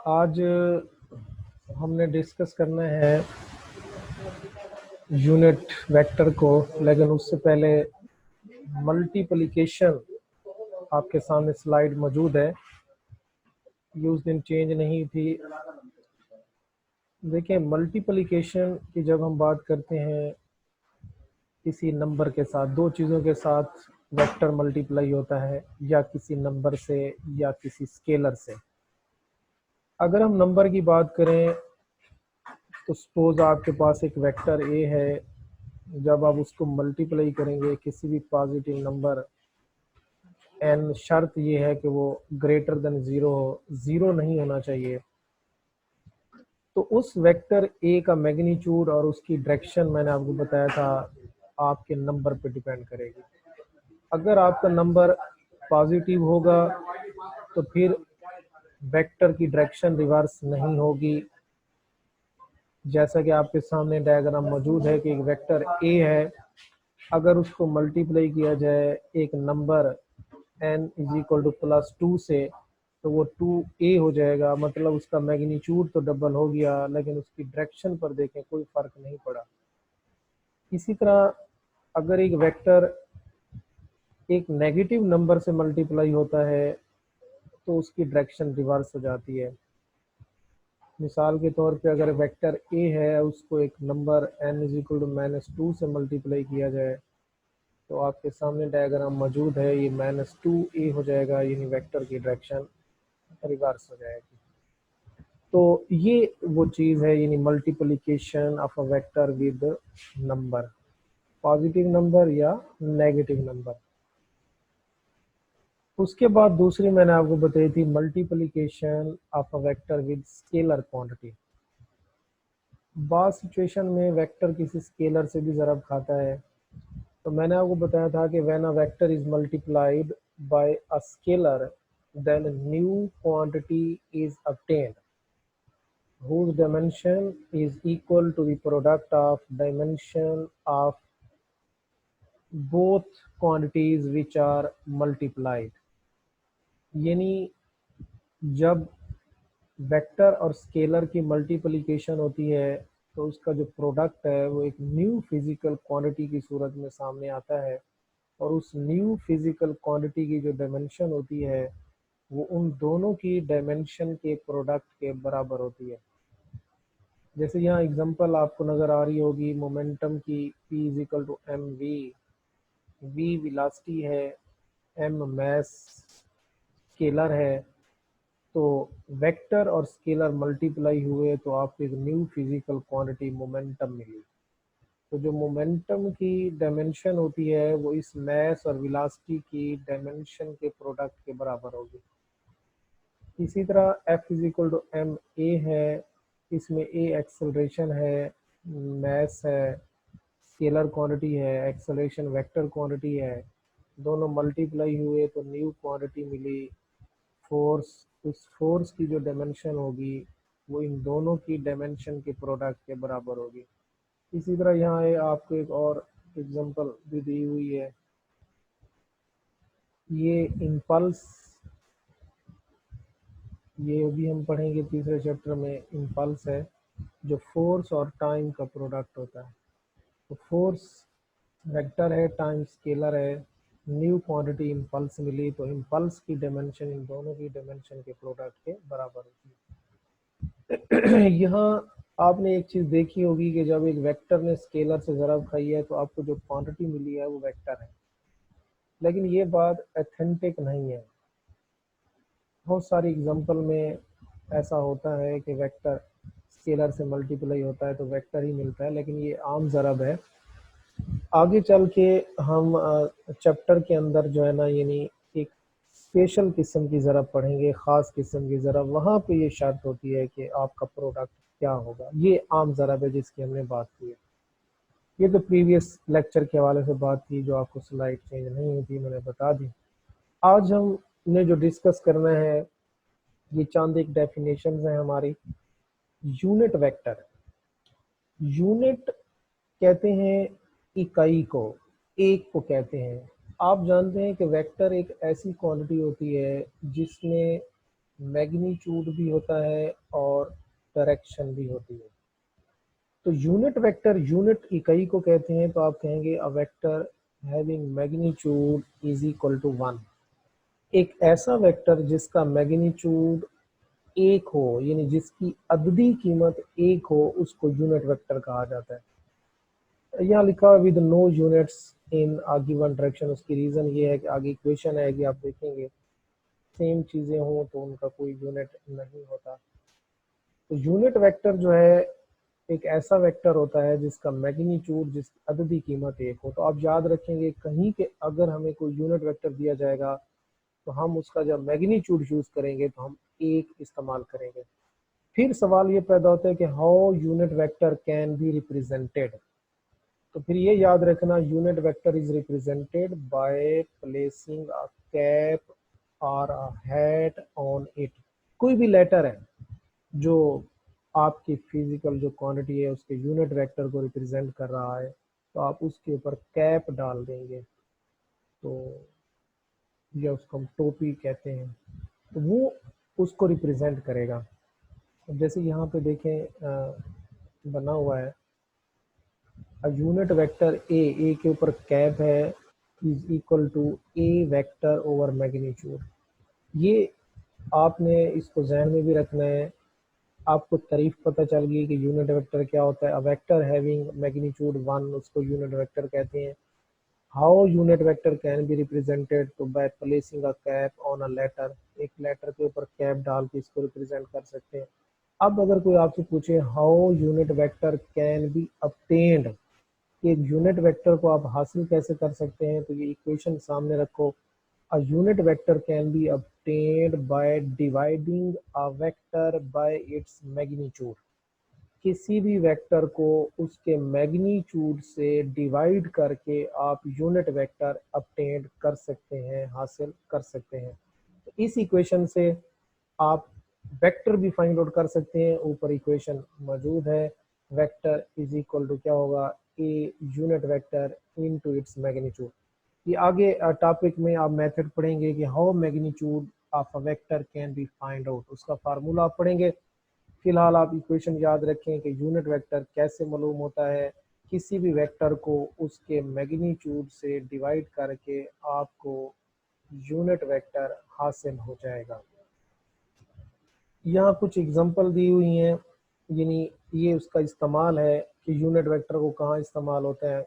आज हमने डिस्कस करना है यूनिट वेक्टर को, लेकिन उससे पहले मल्टीप्लिकेशन आपके सामने स्लाइड मौजूद है। ये उस दिन चेंज नहीं थी। देखिए, मल्टीप्लिकेशन की जब हम बात करते हैं किसी नंबर के साथ, दो चीज़ों के साथ वेक्टर मल्टीप्लाई होता है, या किसी नंबर से या किसी स्केलर से। अगर हम नंबर की बात करें तो सपोज आपके पास एक वेक्टर ए है। जब आप उसको मल्टीप्लाई करेंगे किसी भी पॉजिटिव नंबर एन, शर्त ये है कि वो ग्रेटर देन ज़ीरो हो, ज़ीरो नहीं होना चाहिए। तो उस वेक्टर ए का मैग्नीट्यूड और उसकी डायरेक्शन मैंने आपको बताया था आपके नंबर पे डिपेंड करेगी। अगर आपका नंबर पॉजिटिव होगा तो फिर वेक्टर की डायरेक्शन रिवर्स नहीं होगी। जैसा कि आपके सामने डायग्राम मौजूद है कि एक वेक्टर ए है, अगर उसको मल्टीप्लाई किया जाए एक number n is equal to +2 से, तो वो 2a हो जाएगा। मतलब उसका मैग्नीट्यूड तो डबल हो गया, लेकिन उसकी डायरेक्शन पर देखें कोई फर्क नहीं पड़ा। इसी तरह अगर एक वेक्टर एक नेगेटिव नंबर से मल्टीप्लाई होता है तो उसकी डायरेक्शन रिवर्स हो जाती है। मिसाल के तौर पे अगर वेक्टर ए है, उसको एक number n is equal to -2 से मल्टीप्लाई किया जाए, तो आपके सामने डायग्राम मौजूद है, ये -2a हो जाएगा, यानी वेक्टर की डायरेक्शन रिवर्स हो जाएगी। तो ये वो चीज़ है, यानी multiplication of a vector with number, positive number या नेगेटिव नंबर। उसके बाद दूसरी मैंने आपको बताई थी multiplication of a vector with scalar quantity. बाद सिचुएशन में वेक्टर किसी स्केलर से भी ज़रब खाता है। तो मैंने आपको बताया था कि when a vector is multiplied by a scalar, then new quantity is obtained whose dimension is equal to the product of dimension of both quantities which are multiplied। यानी जब वेक्टर और स्केलर की मल्टीप्लिकेशन होती है तो उसका जो product है वो एक न्यू फिजिकल क्वांटिटी की सूरत में सामने आता है, और उस न्यू फिजिकल क्वांटिटी की जो डायमेंशन होती है वो उन दोनों की डायमेंशन के प्रोडक्ट के बराबर होती है। जैसे यहाँ एग्जांपल आपको नज़र आ रही होगी मोमेंटम की, P is equal to m v, v velocity है, एम मैस स्केलर है। तो वेक्टर और स्केलर मल्टीप्लाई हुए तो आपको एक न्यू फिजिकल क्वांटिटी मोमेंटम मिली। तो जो मोमेंटम की डायमेंशन होती है वो इस मैस और वेलोसिटी की डायमेंशन के प्रोडक्ट के बराबर होगी। इसी तरह F is equal to m a है, इसमें ए एक्सेलरेशन है, मैस है, स्केलर क्वांटिटी है, एक्सेलरेशन वेक्टर क्वांटिटी है। दोनों मल्टीप्लाई हुए तो न्यू क्वांटिटी मिली, फोर्स। उस फोर्स की जो डायमेंशन होगी वो इन दोनों की डायमेंशन के प्रोडक्ट के बराबर होगी। इसी तरह यहाँ आपको एक और एग्जांपल भी दी हुई है, ये इम्पल्स, ये भी हम पढ़ेंगे तीसरे चैप्टर में। इम्पल्स है जो फोर्स और टाइम का प्रोडक्ट होता है। तो फोर्स वेक्टर है, टाइम स्केलर है, न्यू क्वांटिटी इम्पल्स मिली, तो इम्पल्स की डायमेंशन इन दोनों की डायमेंशन के प्रोडक्ट के बराबर होती है। यहाँ आपने एक चीज़ देखी होगी कि जब एक वेक्टर ने स्केलर से ज़रब खाई है तो आपको जो क्वांटिटी मिली है वो वेक्टर है, लेकिन ये बात एथेंटिक नहीं है। बहुत सारी एग्जांपल में ऐसा होता है कि वेक्टर स्केलर से मल्टीप्लाई होता है तो वेक्टर ही मिलता है, लेकिन ये आम ज़रब है। आगे चल के हम चैप्टर के अंदर जो है ना, यानी एक स्पेशल किस्म की ज़रब पढ़ेंगे, ख़ास किस्म की ज़रब। वहाँ पे ये शर्त होती है कि आपका प्रोडक्ट क्या होगा। ये आम ज़रब है जिसकी हमने बात की है। ये तो प्रीवियस लेक्चर के हवाले से बात थी, जो आपको स्लाइड चेंज नहीं हुई थी, मैंने बता दी। आज हमने जो डिस्कस करना है ये चंद एक डेफिनेशन है हमारी। यूनिट वेक्टर, यूनिट कहते हैं इकाई को, एक को कहते हैं। आप जानते हैं कि वेक्टर एक ऐसी क्वांटिटी होती है जिसमें मैग्नीट्यूड भी होता है और डायरेक्शन भी होती है। तो यूनिट वेक्टर, यूनिट इकाई को कहते हैं, तो आप कहेंगे a vector having magnitude is equal to 1। एक ऐसा वेक्टर जिसका मैग्नीट्यूड एक हो, यानी जिसकी अददी कीमत एक हो, उसको यूनिट वेक्टर कहा जाता है। यहाँ लिखा with no units in a given direction, उसकी रीजन ये है कि आगे इक्वेशन है कि आप देखेंगे सेम चीजें हों तो उनका कोई यूनिट नहीं होता। तो यूनिट वेक्टर जो है एक ऐसा वेक्टर होता है जिसका मैग्नीट्यूड, जिसकी अददी कीमत एक हो। तो आप याद रखेंगे कहीं के अगर हमें कोई यूनिट वेक्टर दिया जाएगा तो हम उसका जब मैग्नीट्यूड यूज करेंगे तो हम एक इस्तेमाल करेंगे। फिर सवाल ये पैदा होता है कि how unit vector can be represented. तो फिर ये याद रखना, unit vector is represented by placing a cap और अ हैट ऑन इट। कोई भी लेटर है जो आपकी फिजिकल जो क्वांटिटी है उसके यूनिट वेक्टर को रिप्रेजेंट कर रहा है, तो आप उसके ऊपर कैप डाल देंगे, तो या उसको हम टोपी कहते हैं, तो वो उसको रिप्रेजेंट करेगा। जैसे यहाँ पे देखें बना हुआ है यूनिट वेक्टर ए के ऊपर कैप है is equal to a vector over magnitude. ये आपने इसको जहन में भी रखना है। आपको तारीफ पता चल गई कि यूनिट वेक्टर क्या होता है। अ वेक्टर हैविंग मैग्नीट्यूड 1 उसको यूनिट वेक्टर कहते हैं। How unit vector can be represented, तो by placing a cap on a letter, एक लेटर के ऊपर कैप डाल के इसको रिप्रेजेंट कर सकते हैं। अब अगर कोई आपसे पूछे how unit vector can be obtained, एक यूनिट वेक्टर को आप हासिल कैसे कर सकते हैं, तो ये इक्वेशन सामने रखो। A unit vector can be obtained by dividing a vector by its magnitude. किसी भी वेक्टर को उसके मैग्नीट्यूड से डिवाइड करके आप यूनिट वेक्टर obtained कर सकते हैं, हासिल कर सकते हैं। तो इस इक्वेशन से आप वेक्टर भी फाइंड आउट कर सकते हैं। ऊपर इक्वेशन मौजूद है, वेक्टर इज इक्वल टू क्या होगा, A unit vector into its magnitude. ये आगे टॉपिक में आप मेथड पढ़ेंगे कि how magnitude of a vector can be find out, उसका फार्मूला आप पढ़ेंगे। फिलहाल आप इक्वेशन याद रखें कि यूनिट वेक्टर कैसे मालूम होता है। किसी भी वेक्टर को उसके मैग्नीट्यूड से डिवाइड करके आपको यूनिट वेक्टर हासिल हो जाएगा। यहाँ कुछ एग्जांपल दी हुई हैं, यानी ये उसका इस्तेमाल है कि यूनिट वेक्टर को कहाँ इस्तेमाल होता है।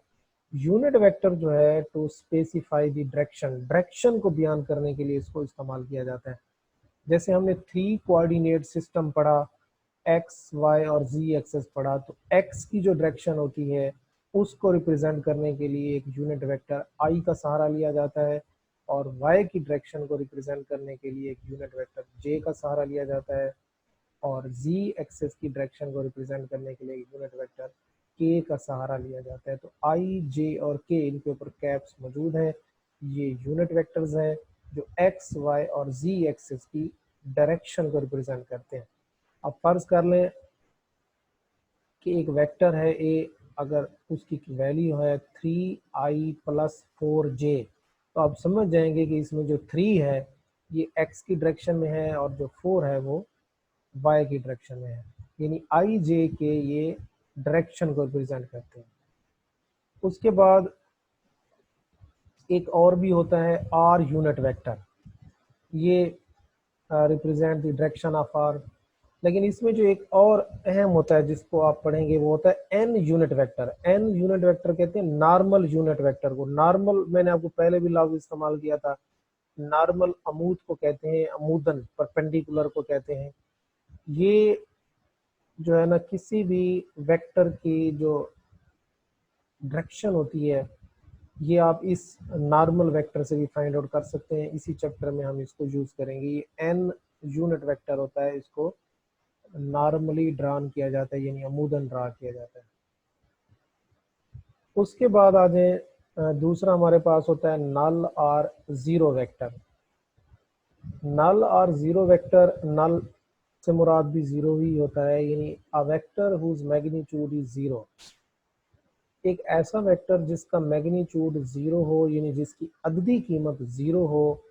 यूनिट वेक्टर जो है to specify the direction, direction को बयान करने के लिए इसको इस्तेमाल किया जाता है। जैसे हमने 3 कोऑर्डिनेट सिस्टम पढ़ा, एक्स वाई और जी एक्सेस पढ़ा, तो एक्स की जो डायरेक्शन होती है उसको रिप्रेजेंट करने के लिए एक यूनिट वेक्टर आई का सहारा लिया जाता है, और वाई की डायरेक्शन को रिप्रेजेंट करने के लिए एक यूनिट वेक्टर जे का सहारा लिया जाता है, और जी एक्सेस की डायरेक्शन को रिप्रेजेंट करने के लिए यूनिट वेक्टर के का सहारा लिया जाता है। तो आई, जे और के, इनके ऊपर कैप्स मौजूद हैं। ये यूनिट वेक्टर्स हैं जो एक्स, वाई और जी एक्सेस की डायरेक्शन को रिप्रेजेंट करते हैं। अब फर्ज कर लें कि एक वेक्टर है ए, अगर उसकी वैल्यू है 3i+4j, तो आप समझ जाएंगे कि इसमें जो 3 है ये x की डायरेक्शन में है और जो 4 है वो y की डायरेक्शन में है, यानी आई जे के ये डायरेक्शन को रिप्रेजेंट करते हैं। उसके बाद एक और भी होता है r यूनिट वेक्टर, ये represent the direction of r. लेकिन इसमें जो एक और अहम होता है जिसको आप पढ़ेंगे वो होता है n unit vector. N unit vector कहते हैं नॉर्मल यूनिट वेक्टर को। नॉर्मल मैंने आपको पहले भी लफ्ज इस्तेमाल किया था, नॉर्मल अमूद को कहते हैं, अमूदन परपेंडिकुलर को कहते हैं। ये जो है ना किसी भी वेक्टर की जो डायरेक्शन होती है ये आप इस नॉर्मल वेक्टर से भी फाइंड आउट कर सकते हैं। इसी चैप्टर में हम इसको यूज करेंगे। ये एन यूनिट वेक्टर होता है, इसको नॉर्मली ड्रॉन किया जाता है, यानी अमूदन ड्रा किया जाता है। उसके बाद आ जाए दूसरा हमारे पास होता है नल और जीरो वेक्टर। नल और जीरो वेक्टर, नल से मुराद भी जीरो ही होता है, यानी a vector whose magnitude is zero. एक ऐसा वेक्टर जिसका मैग्नीट्यूड जीरो हो, यानी जिसकी अददी कीमत जीरो हो,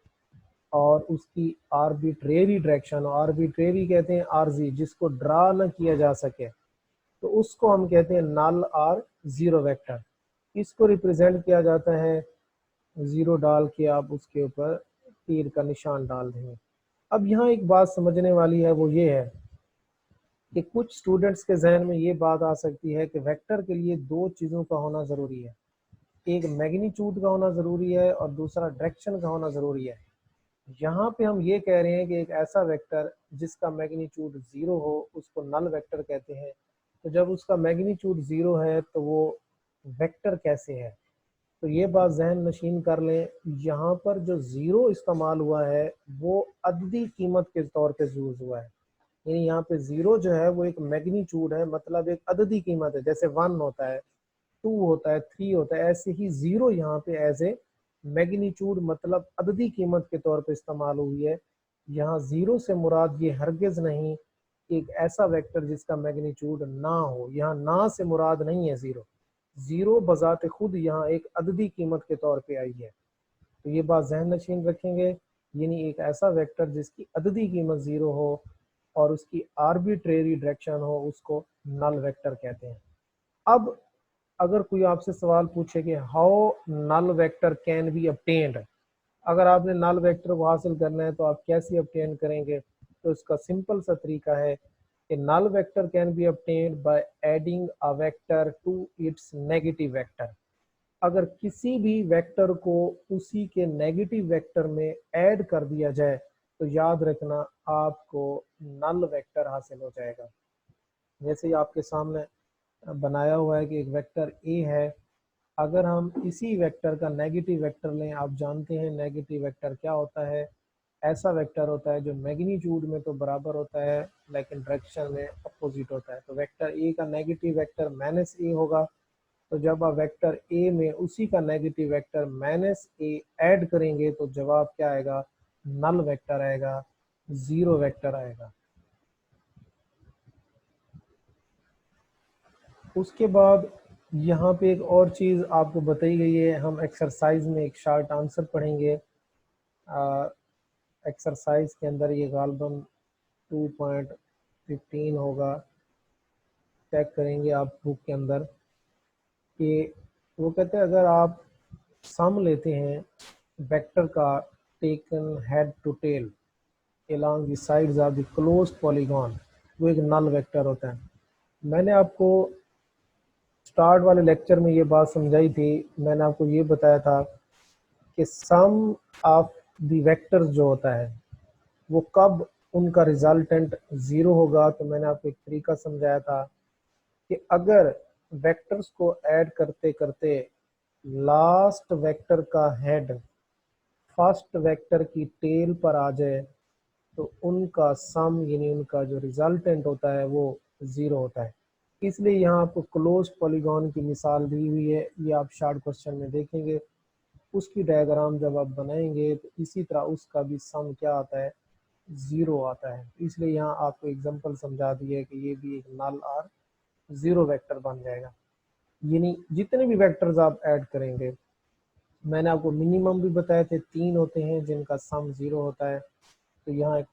और उसकी आर्बिट्रेरी डायरेक्शन, आर्बिट्रेरी कहते हैं आरजी, जिसको ड्रा न किया जा सके, तो उसको हम कहते हैं नल और जीरो वेक्टर। इसको रिप्रेजेंट किया जाता है जीरो डाल के आप उसके ऊपर तीर का निशान डाल देंगे। अब यहाँ एक बात समझने वाली है, वो ये है कि कुछ स्टूडेंट्स के जहन में ये बात आ सकती है कि वेक्टर के लिए दो चीज़ों का होना ज़रूरी है, एक मैग्नीट्यूड का होना ज़रूरी है और दूसरा डायरेक्शन का होना ज़रूरी है। यहाँ पे हम ये कह रहे हैं कि एक ऐसा वेक्टर जिसका मैग्नीट्यूड ज़ीरो हो उसको नल वेक्टर कहते हैं। तो जब उसका मैग्नीट्यूड ज़ीरो है तो वो वेक्टर कैसे है, तो ये बात जहन नशीन कर लें। यहाँ पर जो ज़ीरो इस्तेमाल हुआ है वो अददी कीमत के तौर पे यूज़ हुआ है, यानी यहाँ पे ज़ीरो जो है वो एक मैग्नीट्यूड है, मतलब एक अददी कीमत है। जैसे 1 होता है, 2 होता है, 3 होता है, ऐसे ही ज़ीरो यहाँ पे एज ए मैग्नीट्यूड मतलब अददी कीमत के तौर पे इस्तेमाल हुई है। यहाँ ज़ीरो से मुराद ये हरगिज़ नहीं एक ऐसा वेक्टर जिसका मैग्नीट्यूड ना हो, यहाँ ना से मुराद नहीं है ज़ीरो। ज़ीरो बजाते खुद यहाँ एक अददी कीमत के तौर पे आई है, तो ये बात जहन नशीन रखेंगे, यानी एक ऐसा वेक्टर जिसकी अददी कीमत ज़ीरो हो और उसकी आर्बिट्रेरी डायरेक्शन हो उसको नल वेक्टर कहते हैं। अब अगर कोई आपसे सवाल पूछे कि how null vector can be obtained, अगर आपने नल वेक्टर को हासिल करना है तो आप कैसे obtain करेंगे, तो इसका सिंपल सा तरीका है कि null vector can be obtained by adding a vector to its negative vector। अगर किसी भी वेक्टर को उसी के नेगेटिव वेक्टर में ऐड कर दिया जाए तो याद रखना आपको नल वेक्टर हासिल हो जाएगा। जैसे ही आपके सामने बनाया हुआ है कि एक वेक्टर ए है, अगर हम इसी वेक्टर का नेगेटिव वेक्टर लें, आप जानते हैं नेगेटिव वेक्टर क्या होता है, ऐसा वेक्टर होता है जो मैग्नीट्यूड में तो बराबर होता है लेकिन डायरेक्शन में अपोजिट होता है। तो वेक्टर ए का नेगेटिव वेक्टर माइनस ए होगा, तो जब आप वेक्टर ए में उसी का नेगेटिव वेक्टर माइनस ए ऐड करेंगे तो जवाब क्या आएगा, नल वेक्टर आएगा, ज़ीरो वेक्टर आएगा। उसके बाद यहाँ पे एक और चीज़ आपको बताई गई है, हम एक्सरसाइज में एक शार्ट आंसर पढ़ेंगे। एक्सरसाइज के अंदर ये गालबन 2.15 होगा, चेक करेंगे आप बुक के अंदर कि वो कहते हैं अगर आप सम लेते हैं वेक्टर का taken head to tail along the sides of the closed polygon, वो एक नल वेक्टर होता है। मैंने आपको स्टार्ट वाले लेक्चर में ये बात समझाई थी, मैंने आपको ये बताया था कि सम ऑफ द वेक्टर्स जो होता है वो कब उनका रिजल्टेंट ज़ीरो होगा, तो मैंने आपको एक तरीका समझाया था कि अगर वेक्टर्स को ऐड करते करते लास्ट वेक्टर का हेड फर्स्ट वेक्टर की टेल पर आ जाए तो उनका सम यानी उनका जो रिजल्टेंट होता है वो ज़ीरो होता है। इसलिए यहाँ आपको क्लोज पॉलीगॉन की मिसाल दी हुई है, ये आप शार्ट क्वेश्चन में देखेंगे। उसकी डायग्राम जब आप बनाएंगे तो इसी तरह उसका भी सम क्या आता है, ज़ीरो आता है। इसलिए यहाँ आपको एग्जांपल समझा दी है कि ये भी एक नल और ज़ीरो वेक्टर बन जाएगा। यानी जितने भी वेक्टर्स आप ऐड करेंगे, मैंने आपको मिनिमम भी बताए थे 3 होते हैं जिनका सम ज़ीरो होता है, तो यहाँ एक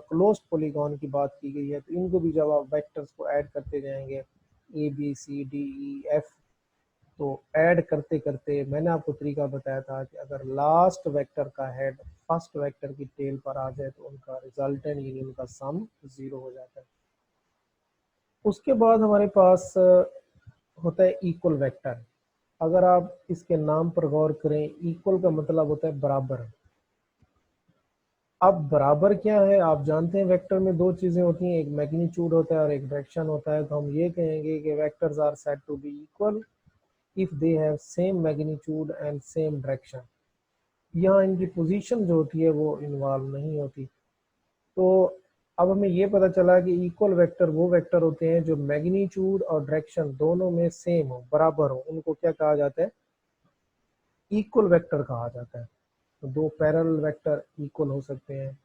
क्लोज पॉलीगॉन की बात की गई है, तो इनको भी जब आप वेक्टर्स को ऐड करते जाएंगे A B C D E F, तो ऐड करते करते मैंने आपको तरीका बताया था कि अगर लास्ट वेक्टर का हेड फर्स्ट वेक्टर की टेल पर आ जाए तो उनका रिजल्टेंट यानी उनका सम ज़ीरो हो जाता है। उसके बाद हमारे पास होता है इक्वल वेक्टर। अगर आप इसके नाम पर गौर करें, इक्वल का मतलब होता है बराबर। अब बराबर क्या है, आप जानते हैं वेक्टर में दो चीज़ें होती हैं, एक मैग्नीट्यूड होता है और एक डायरेक्शन होता है। तो हम ये कहेंगे कि vectors are said to be equal if they have same magnitude and same direction. यहाँ इनकी पोजीशन जो होती है वो इन्वॉल्व नहीं होती। तो अब हमें ये पता चला कि इक्वल वेक्टर वो वेक्टर होते हैं जो मैग्नीट्यूड और डायरेक्शन दोनों में सेम हो, बराबर हो, उनको क्या कहा जाता है, इक्वल वेक्टर कहा जाता है। तो दो पैरेलल वेक्टर इक्वल हो सकते हैं,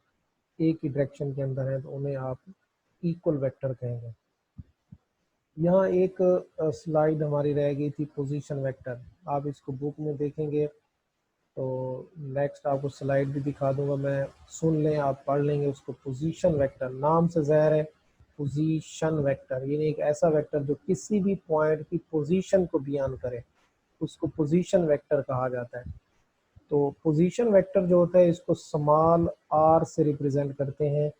एक ही डायरेक्शन के अंदर है, तो उन्हें आप इक्वल वेक्टर कहेंगे। यहाँ एक स्लाइड हमारी रह गई थी पोजीशन वेक्टर, आप इसको बुक में देखेंगे तो नेक्स्ट आपको स्लाइड भी दिखा दूंगा मैं, सुन लें, आप पढ़ लेंगे उसको। पोजीशन वेक्टर, नाम से ज़ाहिर है पोजीशन वेक्टर, यानी एक ऐसा वेक्टर जो किसी भी पॉइंट की पोजीशन को बयान करे, उसको पोजीशन वेक्टर कहा जाता है। तो पोजीशन वेक्टर जो होता है इसको स्मॉल आर से रिप्रेजेंट करते हैं,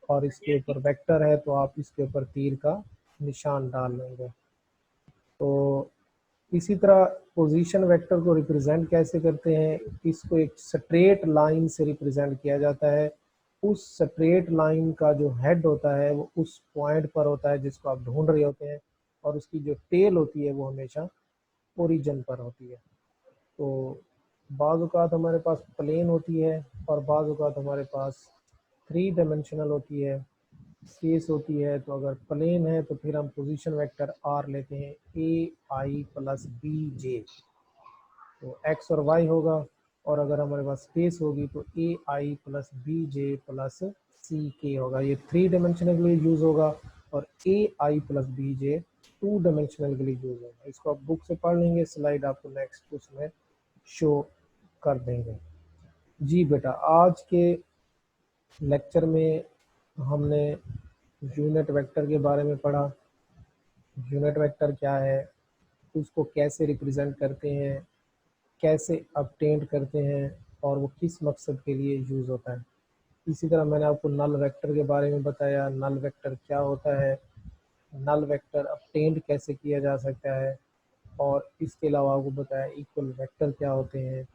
और इसके ऊपर वेक्टर है तो आप इसके ऊपर तीर का निशान डाल लेंगे। तो इसी तरह पोजीशन वेक्टर को रिप्रेजेंट कैसे करते हैं, इसको एक स्ट्रेट लाइन से रिप्रेजेंट किया जाता है। उस स्ट्रेट लाइन का जो हेड होता है वो उस पॉइंट पर होता है जिसको आप ढूंढ रहे होते हैं, और उसकी जो टेल होती है वो हमेशा ओरिजिन पर होती है। तो बाज़ औक़ात हमारे पास प्लेन होती है और बाज़ औक़ात हमारे पास 3 डायमेंशनल होती है, स्पेस होती है। तो अगर प्लेन है तो फिर हम पोजीशन वेक्टर आर लेते हैं, ए आई प्लस बी जे, तो एक्स और वाई होगा। और अगर हमारे पास स्पेस होगी तो ए आई प्लस बी जे प्लस सी के होगा, ये 3 डायमेंशनल के लिए यूज़ होगा, और ए आई प्लस बी जे 2 डायमेंशनल के लिए यूज़ होगा। इसको आप बुक से पढ़ लेंगे, स्लाइड आपको नेक्स्ट उसमें शो कर देंगे। जी बेटा, आज के लेक्चर में हमने यूनिट वेक्टर के बारे में पढ़ा। यूनिट वेक्टर क्या है, उसको कैसे रिप्रेजेंट करते हैं, कैसे अपटेंड करते हैं, और वो किस मकसद के लिए यूज़ होता है। इसी तरह मैंने आपको नल वेक्टर के बारे में बताया, नल वेक्टर क्या होता है, नल वेक्टर अपटेंड कैसे किया जा सकता है, और इसके अलावा आपको बताया इक्वल वेक्टर क्या होते हैं।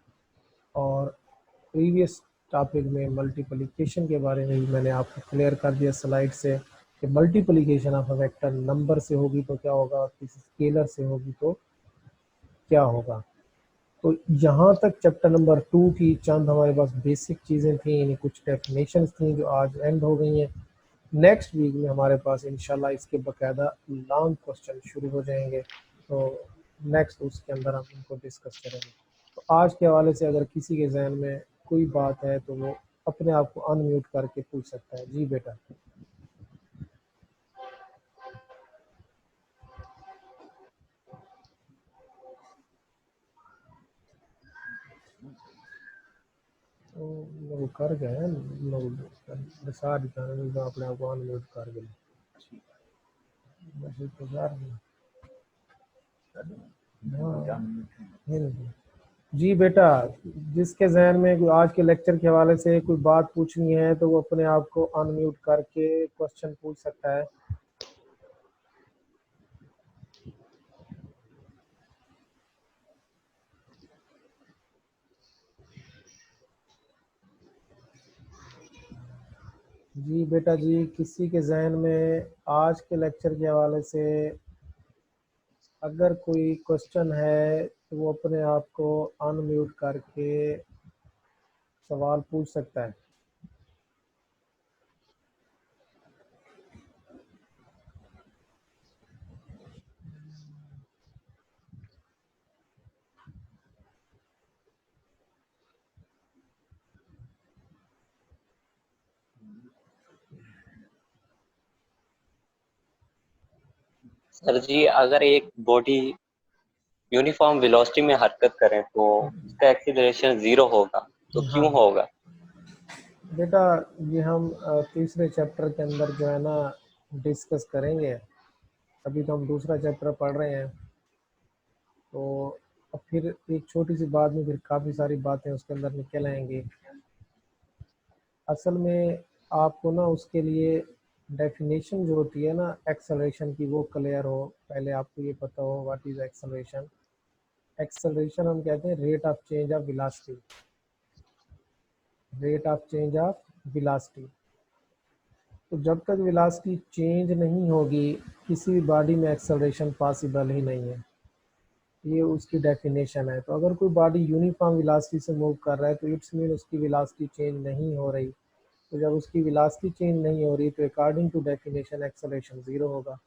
और प्रीवियस टॉपिक में मल्टीप्लिकेशन के बारे में भी मैंने आपको क्लियर कर दिया स्लाइड से, कि multiplication of a vector number से होगी तो क्या होगा, किसी स्केलर से होगी तो क्या होगा। तो यहाँ तक चैप्टर नंबर 2 की चंद हमारे पास बेसिक चीज़ें थी, यानी कुछ डेफिनेशंस थी जो आज एंड हो गई हैं। नेक्स्ट वीक में हमारे पास इंशाल्लाह इसके बाकायदा लॉन्ग क्वेश्चन शुरू हो जाएंगे, तो नेक्स्ट उसके अंदर हम इनको डिस्कस करेंगे। तो आज के हवाले से अगर किसी के जहन में कोई बात है तो वो अपने आप को अनम्यूट करके पूछ सकता है। जी बेटा। तो वो कर गए सारी अपने आप को अनम्यूट कर गए। मैसेज तो जा रही है। हाँ, नहीं। जी बेटा, जिसके जहन में कोई आज के लेक्चर के हवाले से कोई बात पूछनी है तो वो अपने आप को अनम्यूट करके क्वेश्चन पूछ सकता है। जी बेटा जी, किसी के जहन में आज के लेक्चर के हवाले से अगर कोई क्वेश्चन है तो वो अपने आप को अनम्यूट करके सवाल पूछ सकता है। सर जी, अगर एक बॉडी यूनिफॉर्म वेलोसिटी में हरकत करें तो उसका एक्सीलरेशन 0 होगा, तो हाँ क्यों होगा? बेटा, ये हम तीसरे चैप्टर के अंदर जो है ना डिस्कस करेंगे। अभी तो हम दूसरा चैप्टर पढ़ रहे हैं, तो अब फिर एक छोटी सी बात में फिर काफ़ी सारी बातें उसके अंदर निकल आएंगी। असल में आपको ना उसके लिए डेफिनेशन जो होती है ना एक्सेलरेशन की वो क्लियर हो, पहले आपको ये पता हो व्हाट इज़ एक्सेलरेशन। एक्सेलरेशन हम कहते हैं rate of change of velocity, rate of change of velocity. तो जब तक वेलोसिटी चेंज नहीं होगी किसी भी बॉडी में एक्सेलरेशन पॉसिबल ही नहीं है, ये उसकी डेफिनेशन है। तो अगर कोई बॉडी यूनिफॉर्म वेलोसिटी से मूव कर रहा है तो इट्स मीन उसकी वेलोसिटी चेंज नहीं हो रही। तो जब उसकी वेलोसिटी चेंज नहीं हो रही तो अकॉर्डिंग टू डेफिनेशन एक्सेलरेशन 0 होगा।